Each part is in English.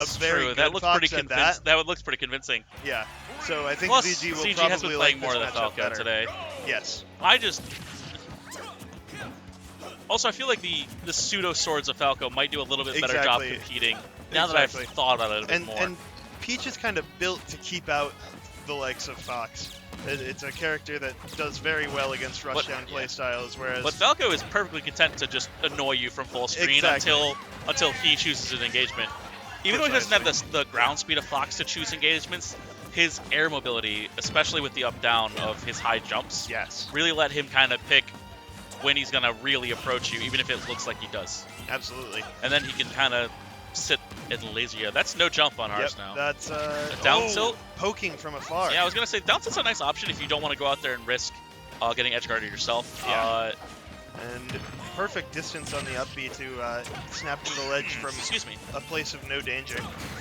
That's true. That looks pretty convincing. That looks pretty convincing. Yeah. So I think Plus, ZG will ZG probably has been like playing this more of the matchup Falco better. today. Yes. Also, I feel like the pseudo swords of Falco might do a little bit better job competing now that I've thought about it a bit more. And Peach is kind of built to keep out the likes of Fox. It's a character that does very well against rushdown playstyles, whereas... But Falco is perfectly content to just annoy you from full screen until he chooses an engagement. Even though he doesn't have the ground speed of Fox to choose engagements, his air mobility, especially with the up-down of his high jumps, really let him kind of pick when he's going to really approach you, even if it looks like he does. Absolutely. And then he can kind of sit and laser you. That's no jump on Haarsnow. That's down tilt. Poking from afar. Yeah, I was going to say down tilt's a nice option if you don't want to go out there and risk getting edge guarded yourself. Yeah. And perfect distance on the up B to snap to the ledge from a place of no danger.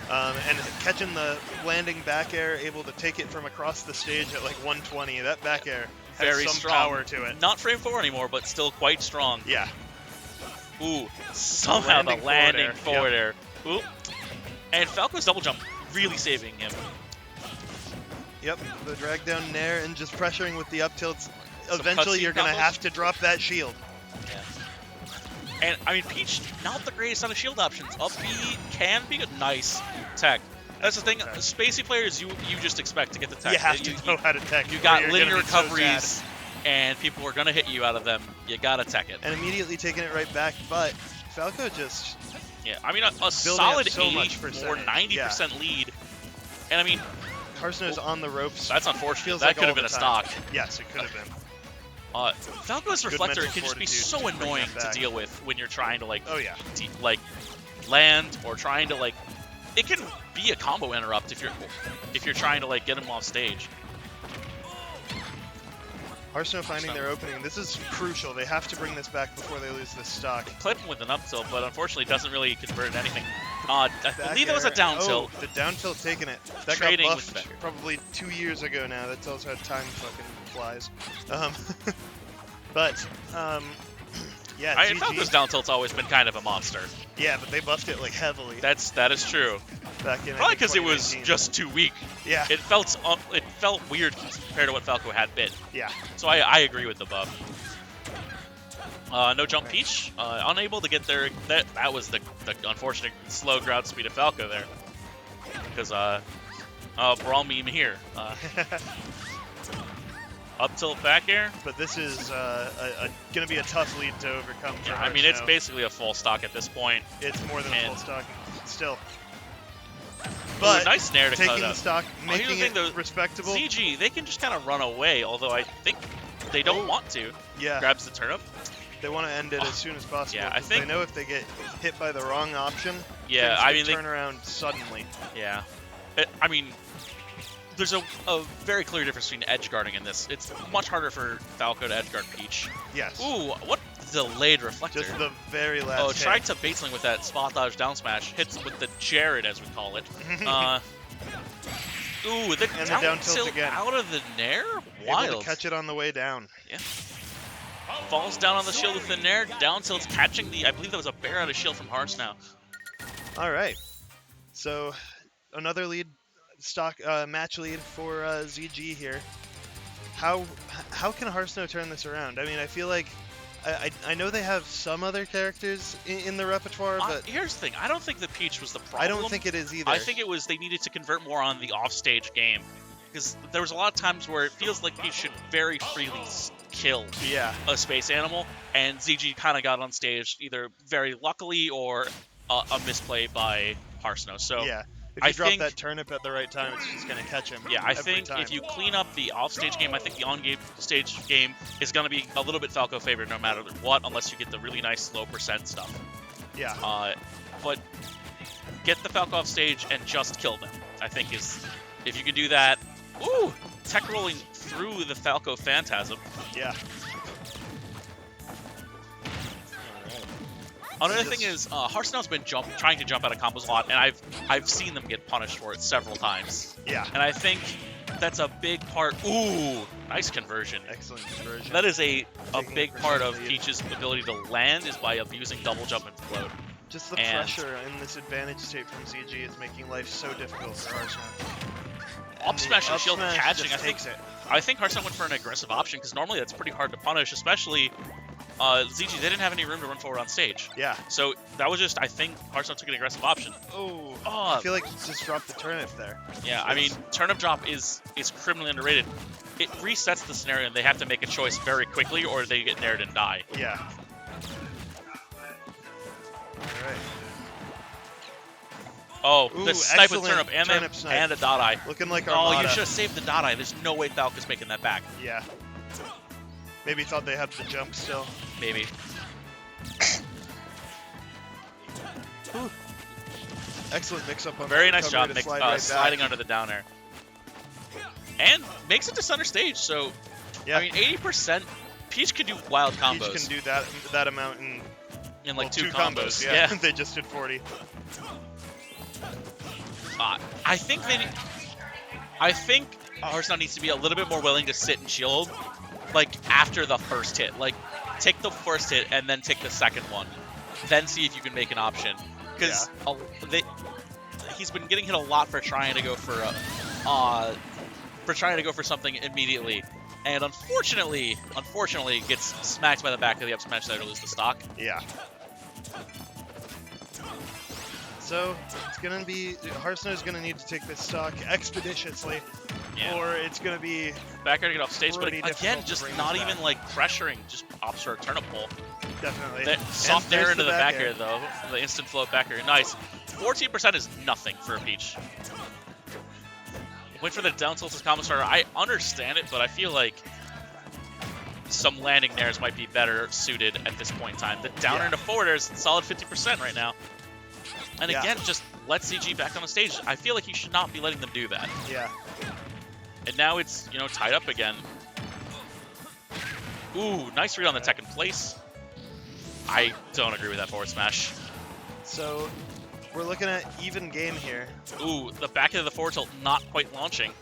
And catching the landing back air, able to take it from across the stage at like 120. That back air has very some strong power to it. Not frame 4 anymore, but still quite strong. Yeah. Ooh, somehow the landing forward air. Ooh. And Falco's double jump really saving him. Yep, the drag down nair and just pressuring with the up tilts. Eventually you're going to have to drop that shield. Yeah. And, I mean, Peach, not the greatest on the shield options. Up B can be a nice tech. That's the thing, spacey players, you just expect to get the tech. You have to know how to tech. You got linear recoveries, and people are going to hit you out of them. You got to tech it. And immediately taking it right back, but Falco just... Yeah, I mean, a solid 80 or 90% lead. And, I mean... Haarsnow's on the ropes. That's unfortunate. That could have been a stock. Yes, it could have been. Falco's reflector can just be so annoying to deal with when you're trying to like land or trying to like it can be a combo interrupt if you're trying to like get him off stage. Haarsnow finding their opening. This is crucial. They have to bring this back before they lose this stock. Clip him with an up tilt, but unfortunately doesn't really convert anything. I believe that was a down tilt. The down tilt taking it. That got buffed probably 2 years ago now. That tells how time fucking flies. Yeah, I felt this down tilt's always been kind of a monster. Yeah, but they buffed it like heavily. That is true. Back in probably because it was just too weak. Yeah. It felt weird compared to what Falco had been. Yeah. So I agree with the buff. No jump Peach, unable to get there. That was the unfortunate slow ground speed of Falco there. Because brawl meme here. Up tilt back air. But this is going to be a tough lead to overcome for I mean, it's basically a full stock at this point. It's more than a full stock still. But nice snare to taking cut the up. stock, making it respectable. ZG, they can just kind of run away, although I think they don't want to. Yeah. Grabs the turnip. They want to end it as soon as possible. Yeah, I think they know if they get hit by the wrong option, I mean, they turn around suddenly. Yeah. I mean, there's a very clear difference between edge guarding in this. It's much harder for Falco to edge guard Peach. Yes. Ooh, what delayed reflector. Just the very last hit. Tried to bait with that spot dodge down smash. Hits with the Jared, as we call it. Ooh, the down tilt again. Out of the nair? Wild. Able to catch it on the way down. Yeah. Falls down on the shield with the nair. Down tilt's catching I believe that was a bear out of shield from Haarsnow. All right. So, another lead. Match lead for ZG here. How can Haarsnow turn this around? I mean, I feel like I know they have some other characters in the repertoire, but here's the thing: I don't think the Peach was the problem. I don't think it is either. I think it was they needed to convert more on the offstage game, because there was a lot of times where it feels like Peach should very freely kill a space animal, and ZG kind of got on stage either very luckily or a misplay by Haarsnow. So yeah. If you drop that turnip at the right time, it's just going to catch him. Yeah, I think if you clean up the off-stage game, I think the on-stage game is going to be a little bit Falco favored no matter what, unless you get the really nice low percent stuff. Yeah. But get the Falco off stage and just kill them, I think if you can do that. Ooh! Tech rolling through the Falco Phantasm. Yeah. Another thing is, Haarsnow's been trying to jump out of combos a lot, and I've seen them get punished for it several times. Yeah. And I think that's a big part. Ooh, nice conversion. Excellent conversion. That is a big part of Peach's ability to land is by abusing double jump and float. Just the pressure in this advantage state from ZG is making life so difficult for Haarsnow. Up smash and shield catching. I think Haarsnow went for an aggressive option because normally that's pretty hard to punish, especially ZG. They didn't have any room to run forward on stage. Yeah. So that was just, I think Haarsnow took an aggressive option. Oh, I feel like he just dropped the turnip there. Yeah, I mean, turnip drop is criminally underrated. It resets the scenario and they have to make a choice very quickly or they get nared and die. Yeah. Alright. Oh, the snipe with turnip snipe. and a dot eye. Looking like Armada. Oh, you should have saved the dot eye. There's no way Falco's making that back. Yeah. Maybe thought they had the jump still. Maybe. Excellent mix-up on very nice job sliding right under the down air. And makes it to center stage, so yeah. I mean 80%. Peach could do wild combos. Peach can do that amount in like two combos. Yeah. They just did 40. I think Haarsnow needs to be a little bit more willing to sit and shield, like after the first hit. Like take the first hit and then take the second one, then see if you can make an option. Because he's been getting hit a lot for trying to go for something immediately, and unfortunately gets smacked by the back of the up smash there to lose the stock. Yeah. So it's gonna be Haarsnow's gonna need to take this stock expeditiously, or it's gonna be back air to get off stage. But again, just not even like pressuring, just opts for a turnip pull. Definitely. Soft air into the back air though, the instant float back air. Nice. 14% is nothing for a Peach. Went for the down tilt as combo starter. I understand it, but I feel like some landing nairs might be better suited at this point in time. The down air into forward air is solid 50% right now. And again, just let CG back on the stage. I feel like you should not be letting them do that. Yeah. And now it's, tied up again. Ooh, nice read on the tech in place. I don't agree with that forward smash. So we're looking at even game here. Ooh, the back of the forward tilt not quite launching.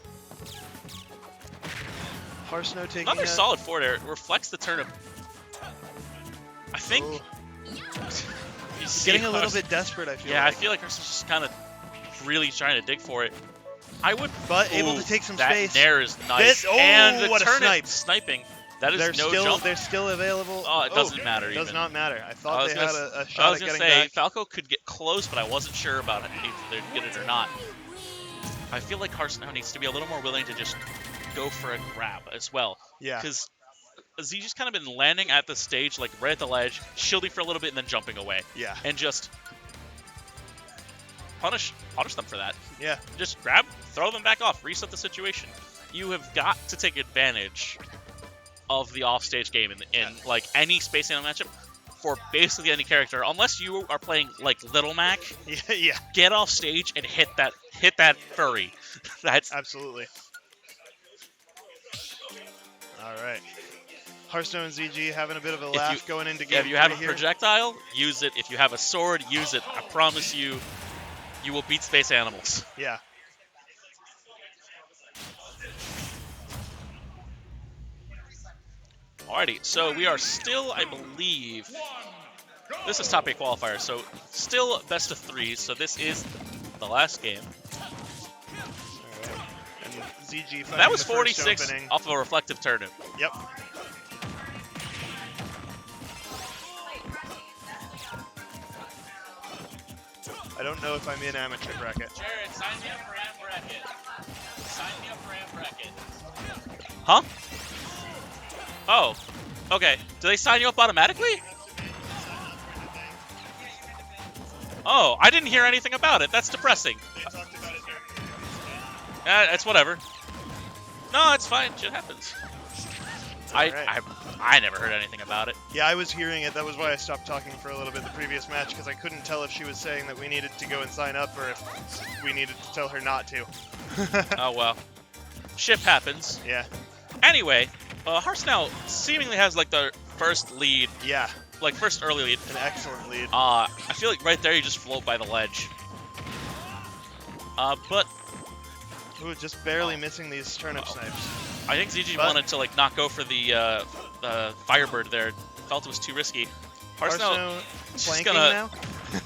Haarsnow taking another solid forward air. Reflects the turnip. I think... Ooh. He's getting a little bit desperate, I feel like. Yeah, I feel like Haarsnow's just kind of really trying to dig for it. But able to take some space. That nair is nice. And the what a turnip sniping. That is jump. They're still available. Oh, it doesn't matter even. Does not matter. I thought they had a shot at getting back. I was going to say, Falco could get close, but I wasn't sure about it, if they'd get it or not. I feel like Haarsnow needs to be a little more willing to just go for a grab as well. Yeah. Because ZG's kind of been landing at the stage, like right at the ledge, shielding for a little bit, and then jumping away. Yeah. And just punish them for that. Yeah. Just grab, throw them back off, reset the situation. You have got to take advantage of the offstage game in like any Space Animal matchup for basically any character, unless you are playing like Little Mac. Yeah. Get off stage and hit that furry. That's absolutely. All right. Haarsnow and ZG having a bit of a laugh going into game. If you have a projectile, use it. If you have a sword, use it. I promise you, you will beat Space Animals. Yeah. Alrighty, so we are still, I believe, this is top 8 qualifier, so still best of 3, so this is the last game. Alright, and ZG that was 46 off of a reflective turnip. Yep. I don't know if I'm in amateur bracket. Jared, sign me up for AM bracket. Sign me up for AM bracket. Huh? Oh, okay. Do they sign you up automatically? Oh, I didn't hear anything about it. That's depressing. They talked about it it's whatever. No, it's fine. Shit happens. I never heard anything about it. Yeah, I was hearing it. That was why I stopped talking for a little bit the previous match, because I couldn't tell if she was saying that we needed to go and sign up or if we needed to tell her not to. Oh, well. Shit happens. Yeah. Anyway, Haarsnow seemingly has like the first lead. Yeah. Like first early lead. An excellent lead. I feel like right there you just float by the ledge. But... Ooh, just barely missing these turnip snipes. I think ZG wanted to like not go for the Firebird there. Felt it was too risky. Haarsnow flanking gonna, now?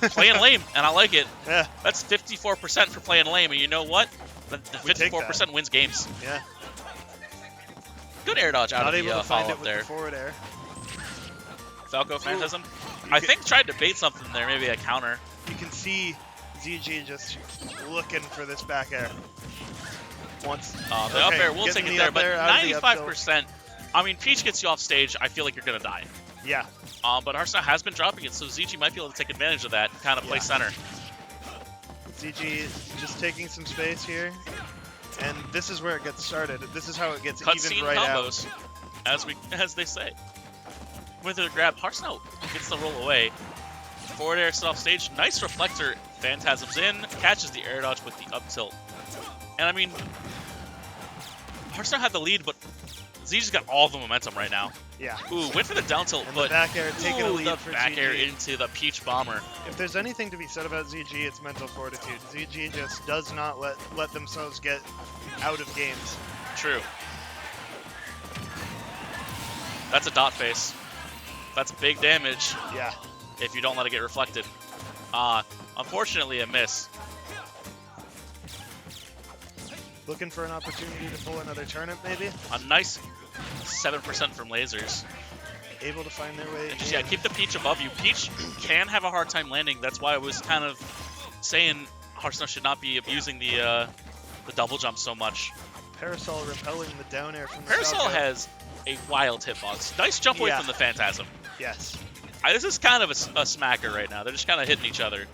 Playing lame, and I like it. Yeah. That's 54% for playing lame, and you know what? The We take 54% wins games. Yeah. Good air dodge out Not of able the to find follow it up with there. the forward air. Falco Phantasm. I think tried to bait something there, maybe a counter. You can see ZG just looking for this back air. Once. The up air will take it there, but out of the 95%. I mean, Peach gets you off stage, I feel like you're gonna die. Yeah. But Haarsnow has been dropping it, so ZG might be able to take advantage of that, kind of play center. ZG just taking some space here, and this is where it gets started. This is how it gets Cutscene even right combos, out. as they say. With the grab, Haarsnow gets the roll away. Forward air set off stage, nice reflector. Phantasm's in, catches the air dodge with the up tilt. And I mean, Haarsnow had the lead, but ZG's got all the momentum right now. Yeah. Ooh, went for the down tilt, And but the back air taking a lead the for back ZG. air into the Peach Bomber. If there's anything to be said about ZG, it's mental fortitude. ZG just does not let themselves get out of games. True. That's a dot face. That's big damage Yeah. if you don't let it get reflected. Unfortunately, a miss. Looking for an opportunity to pull another turnip, maybe. A nice 7% from lasers. Able to find their way. Yeah, keep the Peach above you. Peach can have a hard time landing. That's why I was kind of saying Haarsnow should not be abusing the double jump so much. Parasol repelling the down air from the Parasol Falco. has a wild hitbox. Nice jump away Yeah. from the Phantasm. Yes. This is kind of a smacker right now. They're just kind of hitting each other.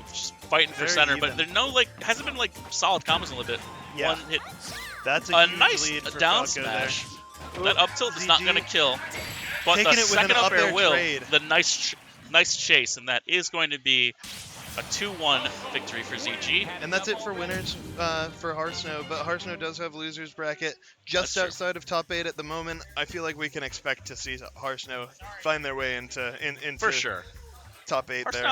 Just fighting for Very center, even. but there hasn't been like solid combos in a little bit. Yeah. One hit. That's a huge Nice lead for down Falco smash. there. That up tilt is not ZG going to kill, but taking the it with second an up up air air will. trade. The nice chase, and that is going to be a 2-1 victory for ZG. And that's it for winners for Haarsnow. But Haarsnow does have losers bracket just That's true. outside of top 8 at the moment. I feel like we can expect to see Haarsnow find their way into For sure. top 8 there. Haarsnow